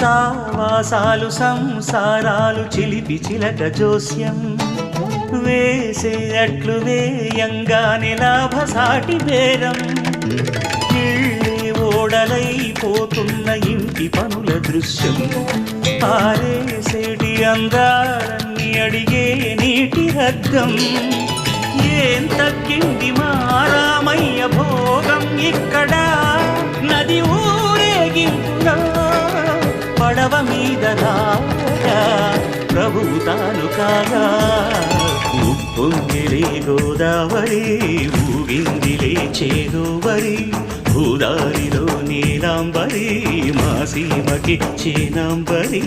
సావాసాలు సంసారాలు చిలిపి చిలక జోస్యం వేసే అట్లు వేయంగానే లాభసాటి బేరం ఇళ్ళే ఓడలైపోతున్న ఇంటి పనుల దృశ్యం ఆరేసేటి అందాలన్నీ అడిగే నీటి రద్దం ఏం తగ్గింది మా రామయ్య భోగం ఇక్కడ నది ఊరేగింపులో పడవ మీద రాగా ప్రభువు తాను కాగా ఉప్పొంగిలే గోదావరి ఊగిందిలే చేదోవరి భూదారిలో నీలాంబరి మా సీమకి చేనాంబరి